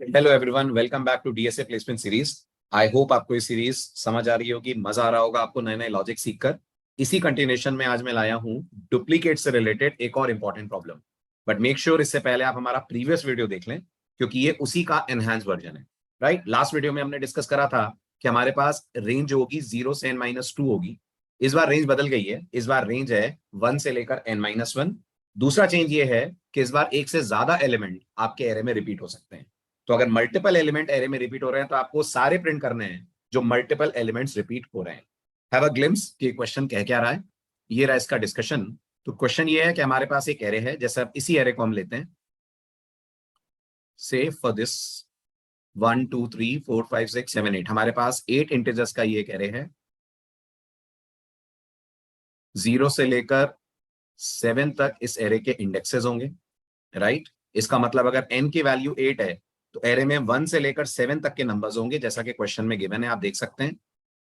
Hello everyone, welcome back to DSA placement series. I hope आपको ये series समझ आ रही होगी, मजा आ रहा होगा आपको नए नए लॉजिक सीखकर। इसी कंटिन्यूएशन में आज मैं लाया हूं डुप्लीकेट से रिलेटेड एक और important problem. But make sure इससे पहले आप हमारा प्रीवियस वीडियो देख लें, क्योंकि ये उसी का एनहांस वर्जन है। राइट, लास्ट वीडियो में हमने डिस्कस करा था कि हमारे पास रेंज होगी 0 से n-2 होगी। इस बार रेंज बदल गई है, इस बार रेंज है 1 से लेकर n-1। दूसरा चेंज ये है कि इस बार एक से ज्यादा एलिमेंट आपके एरे में रिपीट हो सकते हैं। तो अगर मल्टीपल एलिमेंट एरे में रिपीट हो रहे हैं तो आपको सारे प्रिंट करने हैं जो मल्टीपल एलिमेंट्स रिपीट हो रहे हैं। हैव अ ग्लिम्स कि क्वेश्चन कह क्या रहा है। ये रहा इसका डिस्कशन। तो क्वेश्चन ये है कि हमारे पास एक एरे है, जैसे अब इसी एरे को हम लेते हैं। से फॉर दिस 1 2 3 4 5 6 7 8 हमारे पास 8 इंटीजर्स का ये एक एरे है। 0 से लेकर 7 तक इस एरे के इंडेक्सेस होंगे। राइट, इसका मतलब अगर n की वैल्यू 8 है तो एरे में 1 से लेकर 7 तक के नंबर्स होंगे, जैसा कि क्वेश्चन में गिवन है, आप देख सकते हैं।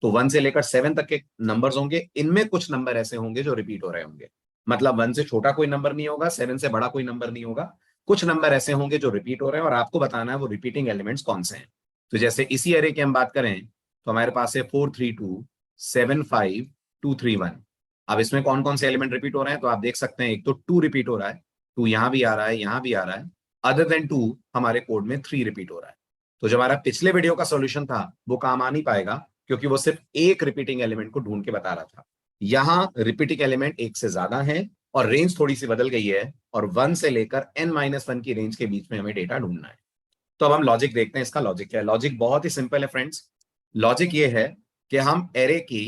तो 1 से लेकर 7 तक के नंबर्स होंगे, इनमें कुछ नंबर ऐसे होंगे जो रिपीट हो रहे होंगे। मतलब 1 से छोटा कोई नंबर नहीं होगा, 7 से बड़ा कोई नंबर नहीं होगा। कुछ नंबर ऐसे होंगे जो रिपीट हो रहे हैं और आपको बताना है वो रिपीटिंग एलिमेंट्स कौन से हैं। तो जैसे इसी एरे की हम बात करें तो हमारे पास है 4 3 2 7 5 2 3 1। अब इसमें कौन कौन से एलिमेंट रिपीट हो रहे हैं तो आप देख सकते हैं, एक तो 2 रिपीट हो रहा है, 2 यहां भी आ रहा है, यहां भी आ रहा है। अदर देन 2 हमारे कोड में 3 रिपीट हो रहा है। तो जो हमारा पिछले वीडियो का सॉल्यूशन था वो काम आ नहीं पाएगा, क्योंकि वो सिर्फ एक रिपीटिंग एलिमेंट को ढूंढ के बता रहा था। यहां रिपीटिंग एलिमेंट एक से ज्यादा है और रेंज थोड़ी सी बदल गई है, और 1 से लेकर n-1 की रेंज के बीच में हमें डेटा ढूंढना है। तो अब हम लॉजिक देखते हैं, इसका लॉजिक क्या है। लॉजिक बहुत ही सिंपल है फ्रेंड्स। लॉजिक ये है कि हम एरे की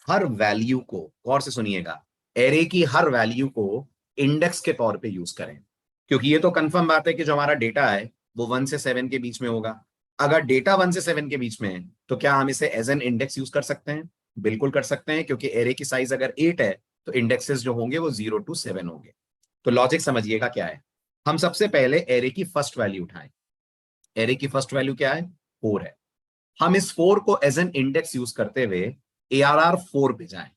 हर वैल्यू को, गौर से सुनिएगा, एरे की हर वैल्यू को इंडेक्स के तौर पे यूज करें। क्योंकि ये तो कंफर्म बात है कि जो हमारा डेटा है वो 1 से 7 के बीच में होगा। अगर डेटा 1 से 7 के बीच में है तो क्या हम इसे एज एन इंडेक्स यूज कर सकते हैं? बिल्कुल कर सकते हैं, क्योंकि एरे की साइज अगर 8 है तो इंडेक्सेस जो होंगे वो 0 to 7 होंगे। तो लॉजिक समझिएगा क्या है। हम सबसे पहले एरे की फर्स्ट वैल्यू उठाएं। एरे की फर्स्ट वैल्यू क्या है? 4 है। हम इस 4 को एज एन इंडेक्स यूज करते हुए ARR 4 पे जाएं।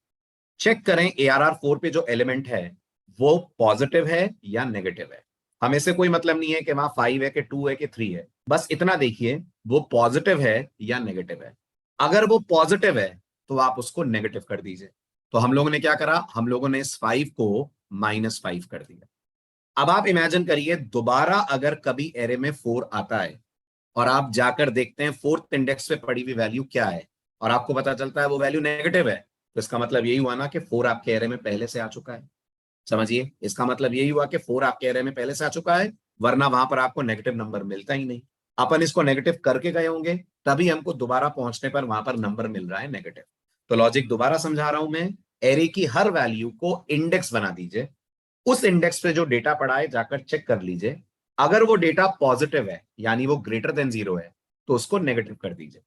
चेक करें ARR 4 पे जो एलिमेंट है वो पॉजिटिव है या नेगेटिव है। हमें से कोई मतलब नहीं है कि वहां 5 है कि 2 है कि 3 है, बस इतना देखिए वो पॉजिटिव है या नेगेटिव है। अगर वो पॉजिटिव है तो आप उसको नेगेटिव कर दीजिए। तो हम लोगों ने क्या करा, हम लोगों ने इस 5 को -5 कर दिया। अब आप इमेजिन करिए दोबारा अगर कभी एरे में 4 आता है और आप जाकर देखते हैं फोर्थ इंडेक्स पे पड़ी हुई वैल्यू क्या है, और आपको पता चलता है वो वैल्यू नेगेटिव है, तो इसका मतलब यही हुआ ना कि 4 आपके एरे में पहले से आ चुका है। समझिए, इसका मतलब यही हुआ कि 4 आपके एरे में पहले से आ चुका है, वरना वहां पर आपको नेगेटिव नंबर मिलता ही नहीं। अपन इसको नेगेटिव करके गए होंगे, तभी हमको दोबारा पहुंचने पर वहां पर नंबर मिल रहा है नेगेटिव। तो लॉजिक दोबारा समझा रहा हूं मैं। एरे की हर वैल्यू को इंडेक्स बना दीजिए। उस इंडेक्स पे जो डेटा पड़ा है जाकर चेक कर लीजिए। अगर वो डेटा पॉजिटिव है यानी वो ग्रेटर देन 0 है तो उसको नेगेटिव कर दीजिए।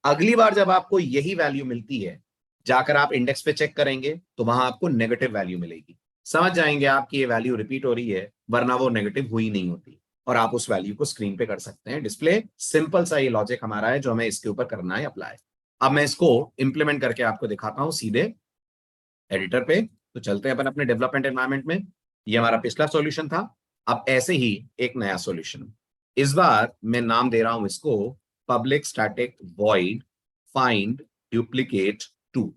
अगली बार जब आपको यही वैल्यू मिलती है, जाकर आप इंडेक्स पे चेक करेंगे तो वहां आपको नेगेटिव वैल्यू मिलेगी। समझ जाएंगे आप कि ये वैल्यू रिपीट हो रही है, वरना वो नेगेटिव हुई नहीं होती। और आप उस वैल्यू को स्क्रीन पे कर सकते हैं डिस्प्ले। सिंपल सा ये लॉजिक हमारा है जो हमें इसके ऊपर करना है अप्लाई। अब मैं इसको इंप्लीमेंट करके आपको दिखाता हूं सीधे एडिटर पे। तो चलते हैं अपन अपने डेवलपमेंट एनवायरनमेंट में। ये हमारा पिछला सॉल्यूशन था। अब ऐसे ही एक नया सॉल्यूशन, इस बार मैं नाम दे रहा हूं इसको public static void find duplicate 2।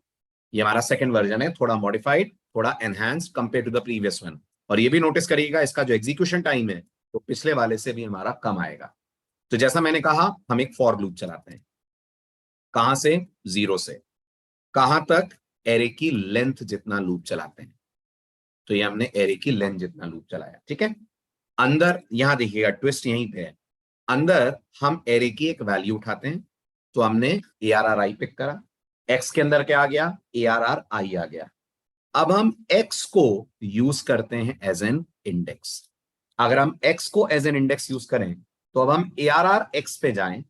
ये हमारा सेकंड वर्जन है, थोड़ा मॉडिफाइड, थोड़ा enhanced compare to the previous one. और ये भी नोटिस करिएगा इसका जो एग्जीक्यूशन टाइम है तो पिछले वाले से भी हमारा कम आएगा। तो जैसा मैंने कहा, हम एक फॉर लूप चलाते हैं। कहां से? 0 से कहां तक? एरे की लेंथ जितना लूप चलाते हैं। तो ये हमने एरे की लेंथ जितना लूप चलाया, ठीक है। अंदर यहां देखिएगा ट्विस्ट यहीं पे है। अंदर हम एरे की एक वैल्यू उठाते हैं। तो हमने ARRI पिक करा। एक्स के अंदर क्या आ गया? ARRI आ गया। अब हम एक्स को यूज करते हैं एज एन इंडेक्स। अगर हम एक्स को एज एन इंडेक्स यूज करें तो अब हम ARRX पे जाएं,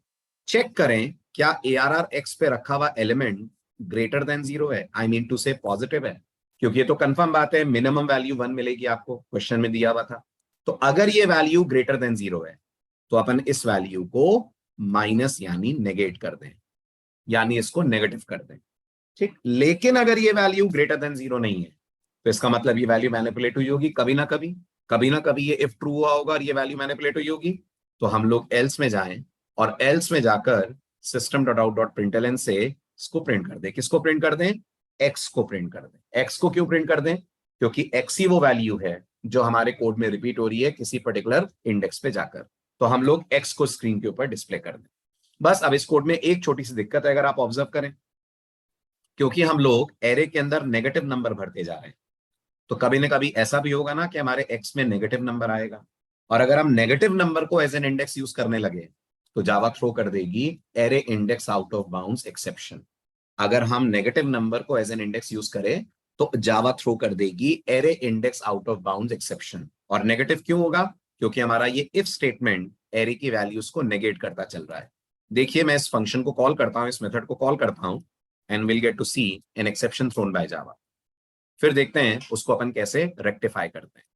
चेक करें क्या ARRX पे रखा हुआ एलिमेंट ग्रेटर देन 0 है, आई मीन टू से पॉजिटिव है। क्योंकि ये तो कंफर्म बात है, मिनिमम वैल्यू 1 मिलेगी आपको, क्वेश्चन में दिया हुआ था। तो अगर ये वैल्यू ग्रेटर देन 0 है तो अपन इस वैल्यू को माइनस यानी नेगेट कर दें, यानी इसको नेगेटिव कर दें, ठीक। लेकिन अगर ये वैल्यू ग्रेटर देन 0 नहीं है तो इसका मतलब ये वैल्यू मैनिपुलेट हुई होगी कभी ना कभी। कभी ना कभी ये इफ ट्रू हुआ होगा और ये वैल्यू मैनिपुलेट हुई होगी। तो हम लोग एल्स में जाएं और एल्स में जाकर system dot out dot println से इसको प्रिंट कर दें। किसको प्रिंट कर दें? एक्स को प्रिंट कर दें। एक्स को क्यों प्रिंट कर दें? क्योंकि एक्स ही वो वैल्यू है जो हमारे कोड में रिपीट हो रही है किसी पर्टिकुलर इंडेक्स पे जाकर। तो हम लोग एक्स को स्क्रीन के ऊपर डिस्प्ले कर दें। बस अब इस कोड में एक छोटी सी दिक्कत है, अगर आप ऑब्जर्व करें, क्योंकि हम लोग एरे के अंदर नेगेटिव नंबर भरते जा रहे हैं, तो कभी ना कभी ऐसा भी होगा ना कि हमारे एक्स में नेगेटिव नंबर आएगा, और अगर हम नेगेटिव नंबर को एज एन इंडेक्स यूज करने लगे तो जावा थ्रो कर देगी array index out of bounds exception. अगर हम नेगेटिव नंबर को एज एन इंडेक्स यूज करें तो जावा थ्रो कर देगी array index out of bounds exception. और नेगेटिव क्यों होगा? क्योंकि हमारा ये इफ स्टेटमेंट एरे की वैल्यूज को नेगेट करता चल रहा है। देखिए मैं इस फंक्शन को कॉल करता हूं, इस मेथड को कॉल करता हूं, and will get to see an exception thrown by Java. फिर देखते हैं उसको अपन कैसे रेक्टिफाई करते हैं।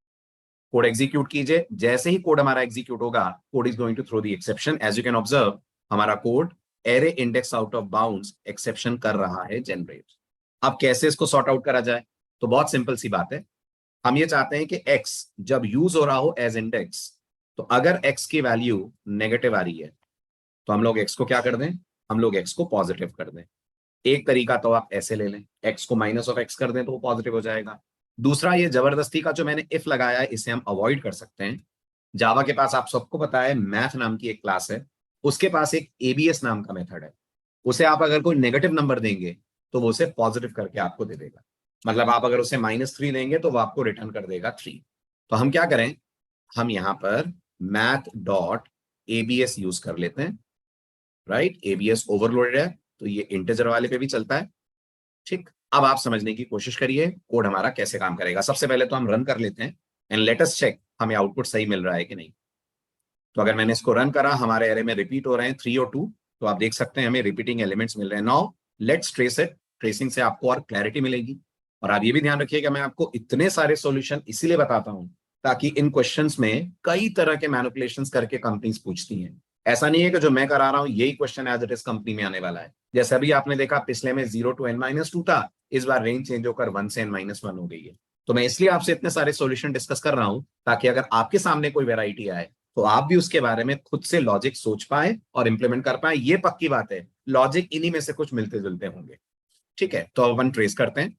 कोड एग्जीक्यूट कीजिए। जैसे ही कोड हमारा एग्जीक्यूट होगा, code is going to throw the exception. As you can observe, हमारा code array index out of bounds exception कर रहा है जनरेट। अब कैसे इसको सॉर्ट आउट करा जाए? तो बहुत सिंपल सी बात है। हम ये चाहते हैं कि x जब यूज हो रहा हो एज इंडेक्स, तो अगर x की वैल्यू नेगेटिव आ रही है तो हम लोग x को क्या कर दें? हम लोग x को पॉजिटिव कर दें। एक तरीका तो आप ऐसे ले लें, x को माइनस ऑफ x कर दें तो वो पॉजिटिव हो जाएगा। दूसरा, ये जबरदस्ती का जो मैंने इफ लगाया है, इसे हम अवॉइड कर सकते हैं। जावा के पास आप सबको पता है मैथ नाम की एक क्लास है, उसके पास एक एबीएस नाम का मेथड है। उसे आप अगर कोई नेगेटिव नंबर देंगे तो वो उसे पॉजिटिव करके आपको दे देगा। मतलब आप अगर उसे -3 देंगे तो वो आपको रिटर्न कर देगा 3। तो हम क्या करें, हम यहां पर मैथ डॉट एबीएस यूज कर लेते हैं। राइट, एबीएस ओवरलोडेड है तो ये इंटीजर वाले पे भी चलता है। ठीक, अब आप समझने की कोशिश करिए कोड हमारा कैसे काम करेगा। सबसे पहले तो हम रन कर लेते हैं एंड लेट अस चेक हमें आउटपुट सही मिल रहा है कि नहीं। तो अगर मैंने इसको रन करा, हमारे एरे में रिपीट हो रहे हैं 3 और 2, तो आप देख सकते हैं हमें रिपीटिंग एलिमेंट्स मिल रहे हैं। Now let's trace it. Tracing से आपको और क्लैरिटी मिलेगी। और आप ये भी ध्यान रखिएगा, मैं आपको इतने सारे सॉल्यूशन इसीलिए बताता हूं ताकि इन क्वेश्चंस में कई तरह के मैनिपुलेशंस करके कंपनीज पूछती हैं। ऐसा नहीं है कि जो मैं करा रहा हूं यही question as it is company में आने वाला है। जैसे अभी आपने देखा पिछले में 0 to n-2 था, इस बार रेंज चेंज होकर 1 से n-1 हो गई है। तो मैं इसलिए आपसे इतने सारे सॉल्यूशन डिस्कस कर रहा हूं ताकि अगर आपके सामने कोई वेराइटी आए तो आप भी उसके बारे में खुद से लॉजिक सोच पाए और इंप्लीमेंट कर पाए। ये पक्की बात है, लॉजिक इन्हीं में से कुछ मिलते जुलते होंगे। ठीक है, तो अपन ट्रेस करते हैं।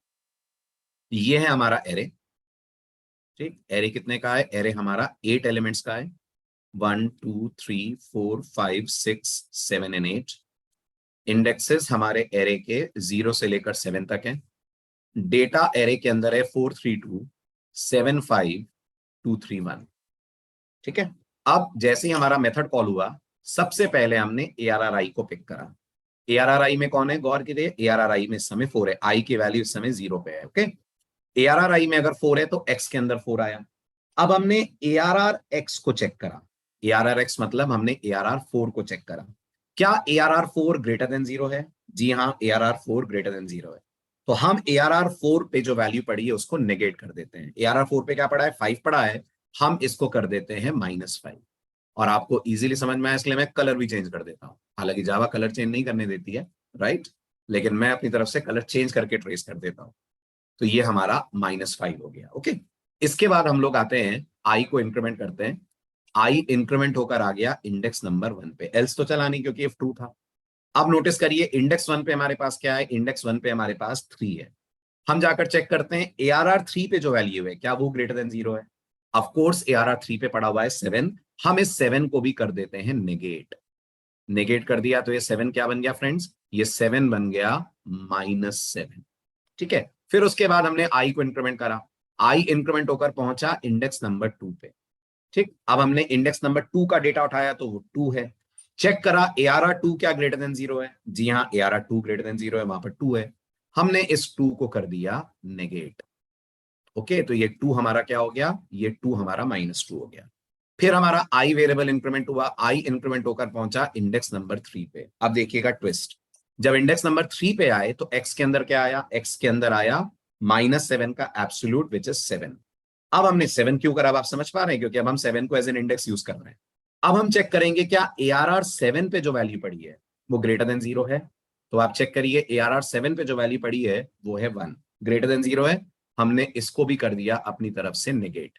ये है हमारा एरे। ठीक, एरे कितने का है? एरे हमारा 8 एलिमेंट्स का है। 1 2 3 4 5 6 7 एंड 8। इंडेक्सेस हमारे एरे के 0 से लेकर 7 तक है। डेटा एरे के अंदर है 432 75 231। ठीक है, अब जैसे ही हमारा मेथड कॉल हुआ, सबसे पहले हमने ARRI को पिक करा। ARRI में कौन है? गौर कीजिए, ARRI में इस समय 4 है। आई की वैल्यू इस समय 0 पे है। ओके, ARRI में अगर 4 है तो x के अंदर 4 आया। अब हमने ARRX को चेक करा। ARRX मतलब हमने ARR4 को चेक करा। क्या ARR4 ग्रेटर देन 0 है? जी हाँ, ARR4 ग्रेटर देन 0 है। तो हम ARR4 पे जो वैल्यू पड़ी है उसको नेगेट कर देते हैं। ARR4 पे क्या पड़ा है? 5 पड़ा है। हम इसको कर देते हैं -5। और आपको इजीली समझ में आया इसलिए मैं कलर भी चेंज कर देता हूं। हालांकि जावा कलर चेंज नहीं करने देती है, राइट, लेकिन मैं अपनी तरफ से कलर चेंज करके ट्रेस कर देता हूं। तो ये हमारा -5 हो गया। ओके, इसके बाद हम लोग आते हैं आई को इंक्रीमेंट करते हैं। आई इंक्रीमेंट होकर आ गया इंडेक्स नंबर 1 पे। एल्स तो चला नहीं क्योंकि F2 था। अब नोटिस करिए इंडेक्स 1 पे हमारे पास क्या है? इंडेक्स 1 पे हमारे पास 3 है। हम जाकर चेक करते हैं ARR3 पे जो वैल्यू है क्या वो ग्रेटर देन 0 है? ऑफ कोर्स ARR3 पे पड़ा हुआ है 7। हम इस 7 को भी कर देते हैं नेगेट। नेगेट कर दिया तो ये 7 क्या बन गया फ्रेंड्स? ये 7 बन गया -7। ठीक है, फिर उसके बाद हमने आई को इंक्रीमेंट करा। आई इंक्रीमेंट होकर पहुंचा इंडेक्स नंबर 2 पे। ठीक, अब हमने इंडेक्स नंबर 2 का डेटा उठाया तो वो 2 है। चेक करा ARR2 क्या ग्रेटर देन 0 है? जी हाँ, ARR2 ग्रेटर देन 0 है, वहां पर 2 है। हमने इस 2 को कर दिया नेगेट। ओके, तो ये 2 हमारा क्या हो गया? ये 2 हमारा -2 हो गया। फिर हमारा आई वेरिएबल इंक्रीमेंट हुआ। आई इंक्रीमेंट होकर पहुंचा इंडेक्स नंबर 3 पे। अब देखिएगा ट्विस्ट, जब इंडेक्स नंबर 3 पे आए तो एक्स के अंदर क्या आया? एक्स के अंदर आया -7 का एब्सोल्यूट विच इज 7। अब हमने 7 क्यों करा? अब आप समझ पा रहे हैं, क्योंकि अब हम 7 को एज एन इंडेक्स यूज कर रहे हैं। अब हम चेक करेंगे क्या ARR7 पे जो वैल्यू पड़ी है वो ग्रेटर देन 0 है। तो आप चेक करिए ARR7 पे जो वैल्यू पड़ी है वो है 1। ग्रेटर देन 0 है, हमने इसको भी कर दिया अपनी तरफ से नेगेट।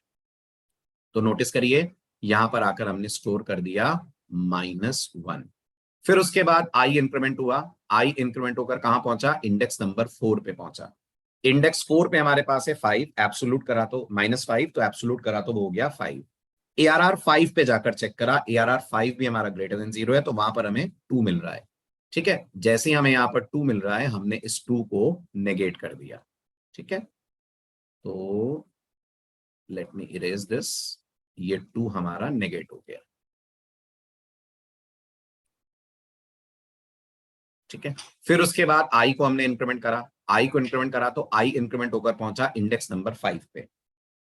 तो नोटिस करिए यहां पर आकर हमने स्टोर कर दिया -1। फिर उसके बाद आई इंक्रीमेंट हुआ, आई इंक्रीमेंट होकर कहां पहुंचा, इंडेक्स नंबर 4 पे पहुंचा। इंडेक्स 4 पे हमारे पास है 5, एब्सोल्यूट करा तो -5, तो एब्सोल्यूट करा तो वो हो गया 5। ARR 5 पे जाकर चेक करा, ARR 5 भी हमारा ग्रेटर देन 0 है, तो वहां पर हमें 2 मिल रहा है। ठीक है, जैसे ही हमें यहाँ पर 2 मिल रहा है, हमने इस 2 को नेगेट कर दिया। ठीक है, तो लेट मी इरेज दिस, ये 2 हमारा नेगेट हो गया। ठीक है, फिर उसके बाद आई को हमने इंक्रीमेंट करा, आई को इंक्रीमेंट करा तो आई इंक्रीमेंट होकर पहुंचा इंडेक्स नंबर 5 पे।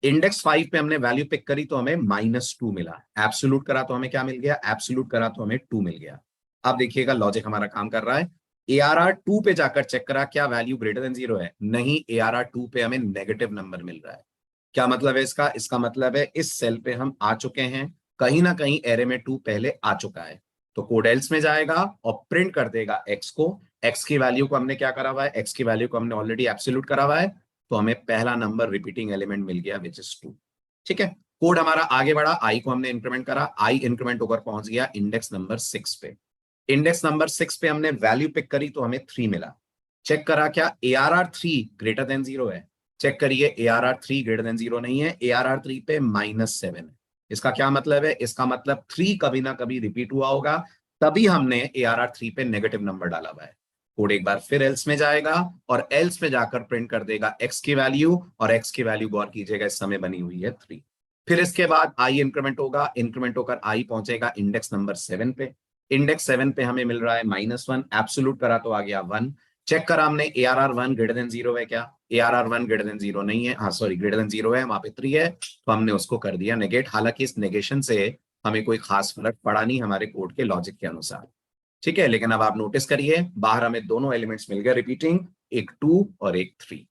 इंडेक्स 5 पे हमने वैल्यू पिक करी तो हमें -2 मिला। एब्सोल्यूट करा तो हमें क्या मिल गया, एब्सोल्यूट करा तो हमें 2 मिल गया। अब देखिएगा लॉजिक हमारा काम कर रहा है। ARR 2 पे जाकर चेक करा, क्या वैल्यू ग्रेटर देन 0 है, नहीं, ARR 2 पे हमें नेगेटिव नंबर मिल रहा है। क्या मतलब है इसका, इसका मतलब है इस सेल पे हम आ चुके हैं, कहीं ना कहीं एरे में 2 पहले आ चुका है, तो कोड एल्स में जाएगा और प्रिंट कर देगा x को। x की वैल्यू को हमने क्या करा हुआ है, x की वैल्यू को हमने ऑलरेडी एब्सोल्यूट करा हुआ है, तो हमें पहला नंबर रिपीटिंग एलिमेंट मिल गया विच इज 2। ठीक है, कोड हमारा आगे बढ़ा, आई को हमने इंक्रीमेंट करा, आई इंक्रीमेंट होकर पहुंच गया इंडेक्स नंबर 6 पे। इंडेक्स नंबर 6 पे हमने वैल्यू पिक करी तो हमें 3 मिला। चेक करा, क्या ARR 3 ग्रेटर देन 0 है, चेक करिए ARR 3 ग्रेटर देन 0 नहीं है, ARR 3 पे -7 है। इसका क्या मतलब है, इसका मतलब 3 कभी ना कभी रिपीट हुआ होगा, तभी हमने ARR 3 पे नेगेटिव नंबर डाला हुआ है। कोड एक बार फिर एल्स में जाएगा और एल्स में जाकर प्रिंट कर देगा x की वैल्यू, और x की वैल्यू गौर कीजिएगा इस समय बनी हुई है 3। फिर इसके बाद आई इंक्रीमेंट होगा, इंक्रीमेंट होकर आई पहुंचेगा इंडेक्स नंबर 7 पे। इंडेक्स 7 पे हमें मिल रहा है -1, एब्सोल्यूट करा तो आ गया 1। चेक करा हमने ARR 1 ग्रेटर देन 0 है क्या, ARR 1 ग्रेटर देन 0 नहीं है, हाँ सॉरी ग्रेटर देन 0 है, वहां पे 3 है, तो हमने उसको कर दिया नेगेट। हालांकि इस नेगेशन से हमें कोई खास फर्क पड़ा नहीं हमारे कोड के लॉजिक के अनुसार। ठीक है, लेकिन अब आप नोटिस करिए बाहर हमें दोनों एलिमेंट्स मिल गए रिपीटिंग, एक 2 और एक 3।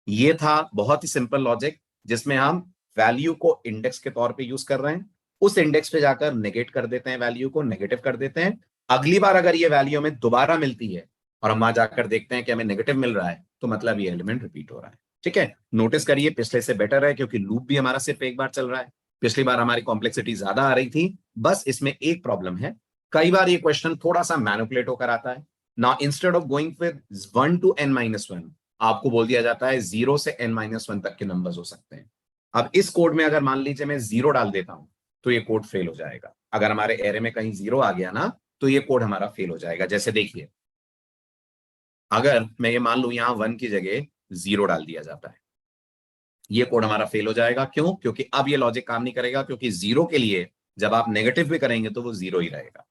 ये था बहुत ही सिंपल लॉजिक, जिसमें हम वैल्यू को इंडेक्स के तौर पे यूज कर रहे हैं, उस इंडेक्स पे जाकर नेगेट कर देते हैं, वैल्यू को नेगेटिव कर देते हैं। अगली बार अगर ये वैल्यू हमें दोबारा मिलती है और हम वहां जाकर देखते हैं कि हमें नेगेटिव मिल रहा है, तो मतलब ये एलिमेंट रिपीट हो रहा है। ठीक है, नोटिस करिए पिछले से बेटर है, क्योंकि लूप भी हमारा सिर्फ एक बार चल रहा है। पिछली बार हमारी कॉम्प्लेक्सिटी ज्यादा आ रही थी, बस इसमें एक प्रॉब्लम है, कई बार ये क्वेश्चन थोड़ा सा मैनिपुलेट होकर आता है ना। Instead of going with 1 to n-1, आपको बोल दिया जाता है 0 से n-1 तक के नंबर्स हो सकते हैं। अब इस कोड में अगर मान लीजिए मैं 0 डाल देता हूं, तो ये कोड फेल हो जाएगा। अगर हमारे एरे में कहीं 0 आ गया ना, तो ये कोड हमारा फेल हो जाएगा। जैसे देखिए, अगर मैं ये मान लू यहां 1 की जगह 0 डाल दिया जाता है, ये कोड हमारा फेल हो जाएगा। क्यों, क्योंकि अब ये लॉजिक काम नहीं करेगा, क्योंकि 0 के लिए जब आप नेगेटिव भी करेंगे तो वो 0 ही रहेगा।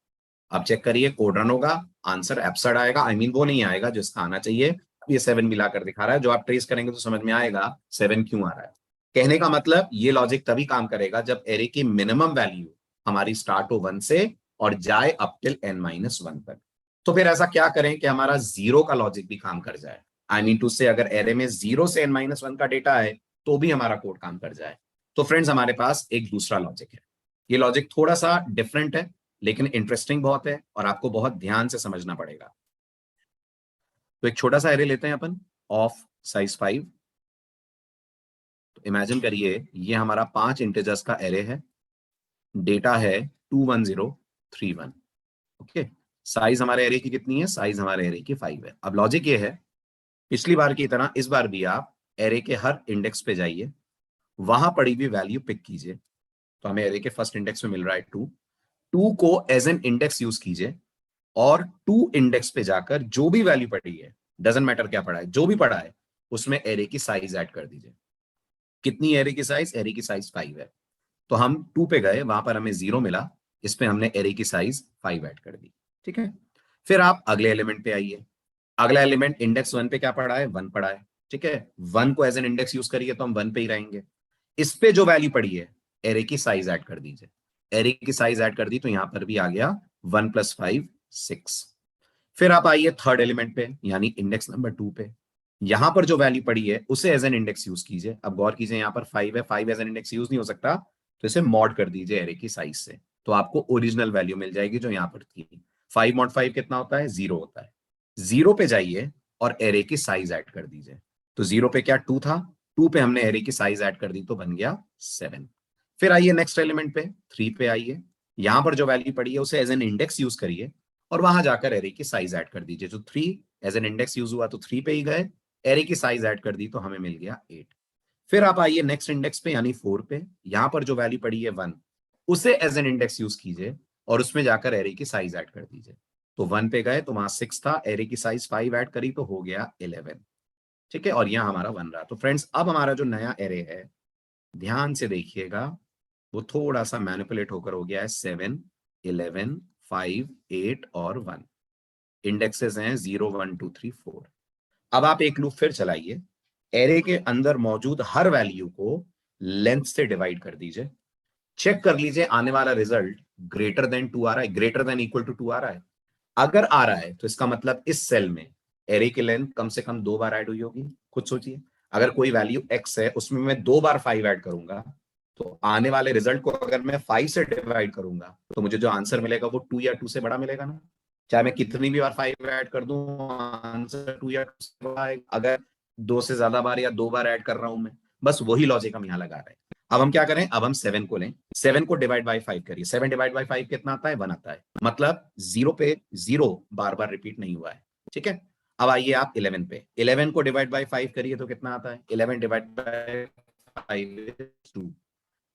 अब चेक करिए, कोड रन होगा, आंसर एब्सर्ड आएगा, आई मीन वो नहीं आएगा जो इसका आना चाहिए। अब ये 7 मिलाकर दिखा रहा है, जो आप ट्रेस करेंगे तो समझ में आएगा 7 क्यों आ रहा है। कहने का मतलब ये लॉजिक तभी काम करेगा जब एरे की मिनिमम वैल्यू हमारी स्टार्ट हो 1 से और जाए अप टिल n-1 तक। तो फिर ऐसा क्या करें कि हमारा 0 का लॉजिक भी काम कर जाए, आई मीन टू से अगर एरे में 0 से n-1 का डेटा है तो भी हमारा कोड काम कर जाए। तो फ्रेंड्स हमारे पास एक दूसरा लॉजिक है। ये लॉजिक थोड़ा सा डिफरेंट है, लेकिन इंटरेस्टिंग बहुत है और आपको बहुत ध्यान से समझना पड़ेगा। तो एक छोटा सा एरे लेते हैं अपन ऑफ साइज 5। तो इमेजिन करिए ये हमारा 5 इंटीजर्स का एरे है, डेटा है 21031। ओके, साइज हमारे एरे की कितनी है, साइज हमारे एरे की 5 है। अब लॉजिक ये है, पिछली बार की तरह इस बार भी आप एरे के हर इंडेक्स पे जाइए, वहां पड़ी हुई वैल्यू पिक कीजिए। तो हमें एरे के फर्स्ट इंडेक्स में मिल रहा है 2, 2 को एज एन इंडेक्स यूज कीजिए और 2 इंडेक्स पे जाकर जो भी वैल्यू पड़ी है, डजेंट मैटर क्या पड़ा है, जो भी पड़ा है उसमें एरे की साइज ऐड कर दीजिए। कितनी एरे की साइज, एरे की साइज 5 है, तो हम 2 पे गए, वहां पर हमें 0 मिला, इस पे हमने एरे की साइज 5 ऐड कर दी। ठीक है, फिर आप अगले एलिमेंट पे आइए। अगला एलिमेंट इंडेक्स 1 पे क्या पड़ा है, 1 पड़ा है। ठीक है, 1 को एज एन इंडेक्स यूज करिए तो हम 1 पे ही रहेंगे। इस पे जो वैल्यू पड़ी है, एरे की साइज ऐड कर दीजिए। एरे की साइज ऐड कर दी तो यहां पर भी आ गया 1 + 5 6। फिर आप आइए थर्ड एलिमेंट पे, यानी इंडेक्स नंबर 2 पे। यहां पर जो वैल्यू पड़ी है उसे एज एन इंडेक्स यूज कीजिए। अब गौर कीजिए, यहां पर 5 है, 5 एज एन इंडेक्स यूज नहीं हो सकता, तो इसे मॉड कर दीजिए एरे की साइज से, तो आपको ओरिजिनल वैल्यू मिल जाएगी जो यहां पर थी। 5 mod 5 कितना होता है, 0 होता है। 0 पे जाइए और एरे की साइज ऐड कर दीजिए। तो 0 पे क्या 2 था, 2 पे हमने एरे की साइज ऐड कर दी तो बन गया 7। फिर आइए नेक्स्ट एलिमेंट पे, 3 पे आइए। यहां पर जो वैल्यू पड़ी है उसे एज एन इंडेक्स यूज करिए और वहां जाकर एरे की साइज ऐड कर दीजिए। जो 3 एज एन इंडेक्स यूज हुआ तो 3 पे ही गए, एरे की साइज ऐड कर दी तो हमें मिल गया 8। फिर आप आइए नेक्स्ट इंडेक्स पे यानी 4 पे, यहां पर जो वैल्यू पड़ी है 1, उसे एज एन इंडेक्स यूज कीजिए और उसमें जाकर एरे की साइज ऐड कर दीजिए। तो 1 पे गए तो वहां 6 था, एरे की साइज 5 ऐड करी तो हो गया 11। ठीक है, और यहां हमारा 1 रहा। तो फ्रेंड्स अब हमारा जो नया एरे है, ध्यान से देखिएगा, वो थोड़ा सा मैनिपुलेट होकर हो गया है 7, 11, 5, 8 और 1। इंडेक्सेस हैं 0, 1, 2, 3, 4। अब आप एक लूप फिर चलाइए, एरे के अंदर मौजूद हर वैल्यू को लेंथ से डिवाइड कर दीजिए। चेक कर लीजिए आने वाला रिजल्ट ग्रेटर देन 2 आ रहा है, ग्रेटर देन इक्वल टू 2 आ रहा है। अगर आ रहा है तो इसका मतलब इस सेल में एरे की लेंथ कम से कम 2 बार ऐड हुई होगी। खुद सोचिए, अगर कोई वैल्यू x है उसमें मैं 2 बार 5 ऐड करूंगा, तो आने वाले रिजल्ट को अगर मैं 5 से डिवाइड करूंगा तो मुझे जो आंसर मिलेगा वो 2 या 2 से बड़ा मिलेगा ना। चाहे मैं कितनी भी बार 5 ऐड कर दूं, आंसर 2 या 2 से बड़ा आएगा। अगर 2 से ज्यादा बार या 2 बार ऐड कर रहा हूं मैं, बस वही लॉजिक हम यहाँ लगा रहे हैं। अब हम क्या करें, अब हम 7 को लें, 7 को डिवाइड बाय 5 करिए। 7 डिवाइड बाय 5 कितना आता है, 1 आता है। मतलब 0 पे 0 बार बार रिपीट नहीं हुआ है। ठीक है, अब आइए आप 11 पे, 11 को डिवाइड बाय 5 करिए तो कितना आता है, 11 डिवाइड बाय 5 2।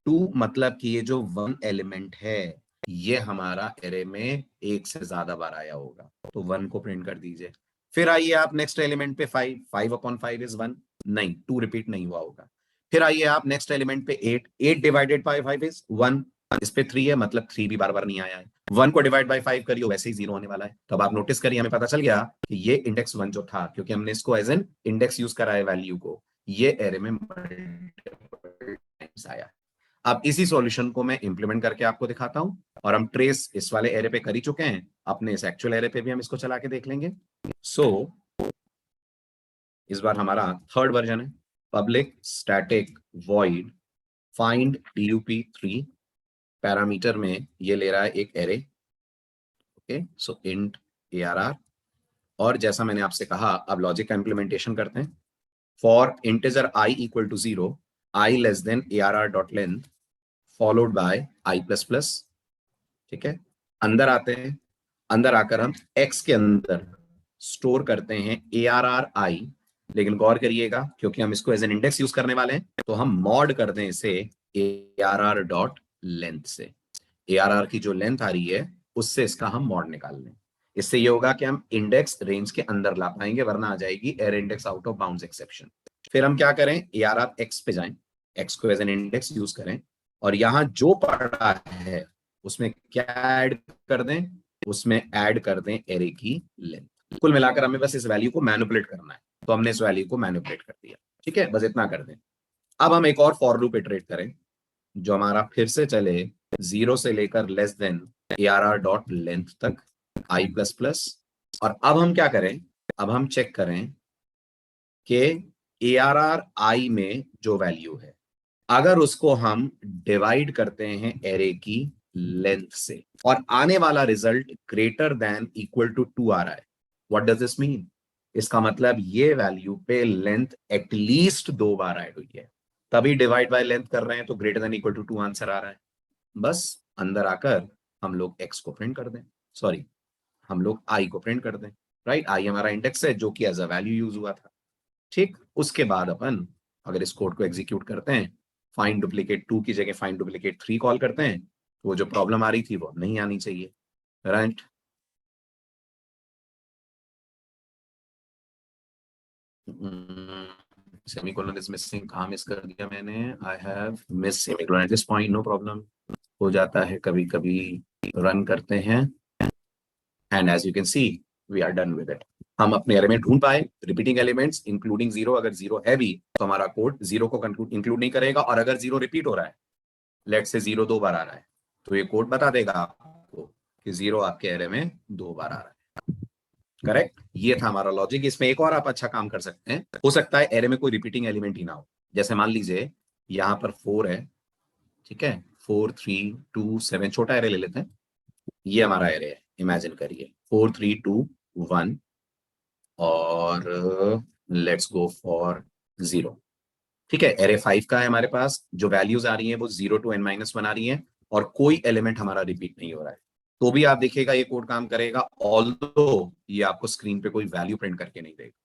2 मतलब कि ये जो 1 एलिमेंट है ये हमारा एरे में एक से ज्यादा बार आया होगा, तो 1 को प्रिंट कर दीजिए। फिर आइए आप नेक्स्ट एलिमेंट पे 5, 5 अपॉन 5 इज 1, नहीं 2 रिपीट नहीं हुआ होगा। फिर आइए आप नेक्स्ट एलिमेंट पे 8, 8 डिवाइडेड बाय 5 इज 1, इस पे 3 है मतलब 3 भी बार बार नहीं आया है। 1 को डिवाइड बाय 5 करिए, वैसे ही 0 होने वाला है। तो अब आप नोटिस करिए, हमें पता चल गया कि ये इंडेक्स 1 जो था, क्योंकि हमने इसको एज एन इंडेक्स यूज करा है वैल्यू को, ये एरे में मल्टीपल टाइम्स आया। अब इसी सॉल्यूशन को मैं इंप्लीमेंट करके आपको दिखाता हूं, और हम ट्रेस इस वाले एरे पे कर ही चुके हैं, अपने इस एक्चुअल एरे पे भी हम इसको चला के देख लेंगे। सो इस बार हमारा थर्ड वर्जन है, public static void find tup3। Parameter में ये ले रहा है एक एरे, ओके, सो इंट arr। और जैसा मैंने आपसे कहा, अब लॉजिक का इंप्लीमेंटेशन करते हैं। For integer i equal to 0, i less than arr dot length followed by i plus plus. ठीक है, अंदर आते हैं, अंदर आकर हम x के अंदर स्टोर करते हैं arr i, लेकिन गौर करिएगा क्योंकि हम इसको एज एन इंडेक्स यूज करने वाले हैं, तो हम मॉड कर दें इसे arr डॉट लेंथ से। arr की जो लेंथ आ रही है उससे इसका हम मॉड निकाल लें। इससे ये होगा कि हम इंडेक्स रेंज के अंदर ला पाएंगे, वरना आ जाएगी error index out of bounds exception. फिर हम क्या करें, arr x पे जाएं, x को एज एन इंडेक्स यूज करें, और यहां जो पड़ा है उसमें क्या ऐड कर दें, उसमें ऐड कर दें एरे की लेंथ। कुल मिलाकर हमें बस इस वैल्यू को मैनिपुलेट करना है, तो हमने इस वैल्यू को मैनिपुलेट कर दिया। ठीक है, बस इतना कर दें। अब हम एक और फॉर लूप इटरेट करें जो हमारा फिर से चले 0 से लेकर less than arr dot length तक i प्लस प्लस। और अब हम क्या करें, अब हम चेक करें कि arr i में जो वैल्यू है, अगर उसको हम डिवाइड करते हैं एरे की लेंथ से, और आने वाला result greater than equal to 2 आ रहा है, व्हाट डज दिस मीन, इसका मतलब ये वैल्यू पे लेंथ एटलीस्ट 2 बार ऐड हुई है, तभी डिवाइड बाय लेंथ कर रहे हैं, तो greater than equal to 2 answer आ रहा है। बस अंदर आकर हम लोग x को प्रिंट कर दें, सॉरी हम लोग i को प्रिंट कर दें। राइट, i हमारा इंडेक्स है जो कि एज अ वैल्यू यूज हुआ था। ठीक, उसके बाद अपन अगर इस कोड को एग्जीक्यूट करते हैं, फाइंड डुप्लीकेट 2 की जगह फाइंड डुप्लीकेट 3 कॉल करते हैं, तो वो जो प्रॉब्लम आ रही थी वो नहीं आनी चाहिए। राइट, सेमीकोलन इज मिसिंग, कहाँ मिस कर दिया मैंने, I have miss semicolon at this point, no problem, हो जाता है कभी कभी। रन करते हैं, and as you can see we are done with it. हम अपने एरे में ढूंढ पाए रिपीटिंग एलिमेंट्स इंक्लूडिंग 0। अगर 0 है भी तो हमारा कोड 0 को इंक्लूड नहीं करेगा, और अगर 0 रिपीट हो रहा है, लेट से 0 2 बार आ रहा है, तो ये कोड बता देगा आपको कि 0 आपके एरे में 2 बार आ रहा है। करेक्ट, ये था हमारा लॉजिक। इसमें एक और आप अच्छा काम कर सकते हैं, हो सकता है एरे में कोई रिपीटिंग एलिमेंट ही ना हो। जैसे मान लीजिए यहाँ पर 4 है, ठीक है, 4 3 2 7, छोटा एरे ले लेते हैं, ये हमारा एरे है, इमेजिन करिए 4 3 2 1, और लेट्स गो फॉर 0। ठीक है, एरे 5 का है हमारे पास, जो वैल्यूज आ रही हैं वो 0 to n-1 आ रही हैं, और कोई एलिमेंट हमारा रिपीट नहीं हो रहा है। तो भी आप देखिएगा ये कोड काम करेगा, ऑल्दो ये आपको स्क्रीन पे कोई वैल्यू प्रिंट करके नहीं देगा,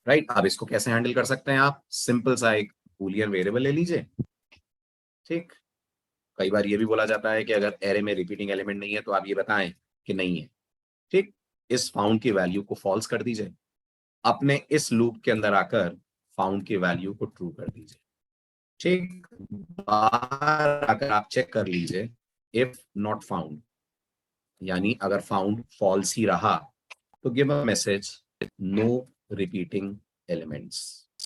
राइट। अब इसको कैसे हैंडल कर सकते हैं आप, सिंपल सा एक बूलियन वेरिएबल ले लीजिए, ठीक। कई बार ये भी बोला जाता है कि अगर एरे में रिपीटिंग एलिमेंट नहीं है तो आप ये बताएं कि नहीं है, ठीक। इस फाउंड की वैल्यू को फॉल्स कर दीजिए, अपने इस लूप के अंदर आकर फाउंड की वैल्यू को ट्रू कर दीजिए, ठीक। बाहर आकर आप चेक कर लीजिए, इफ नॉट फाउंड, यानी अगर फाउंड फॉल्स ही रहा तो give a message no repeating elements.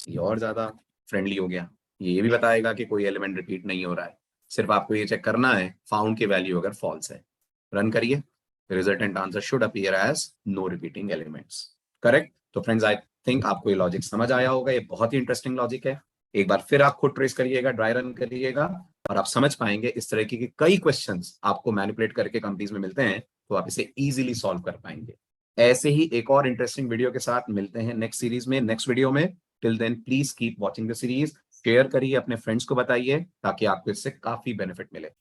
ये और ज्यादा फ्रेंडली हो गया, ये भी बताएगा कि कोई एलिमेंट रिपीट नहीं हो रहा है, सिर्फ आपको ये चेक करना है फाउंड की वैल्यू अगर फॉल्स है। रन करिए, resultant answer should appear as no repeating elements, correct. तो फ्रेंड्स आई थिंक आपको ये लॉजिक समझ आया होगा, ये बहुत ही इंटरेस्टिंग लॉजिक है। एक बार फिर आप खुद ट्रेस करिएगा, ड्राई रन करिएगा, और आप समझ पाएंगे इस तरह की कई क्वेश्चंस आपको मैनिपुलेट करके कंपनीज में मिलते हैं, तो आप इसे इजीली सॉल्व कर पाएंगे। ऐसे ही एक और इंटरेस्टिंग वीडियो के साथ मिलते हैं नेक्स्ट सीरीज में, नेक्स्ट वीडियो में। Till then please keep watching the series, share करिए, अपने फ्रेंड्स को बताइए ताकि आपको इससे काफी बेनिफिट मिले।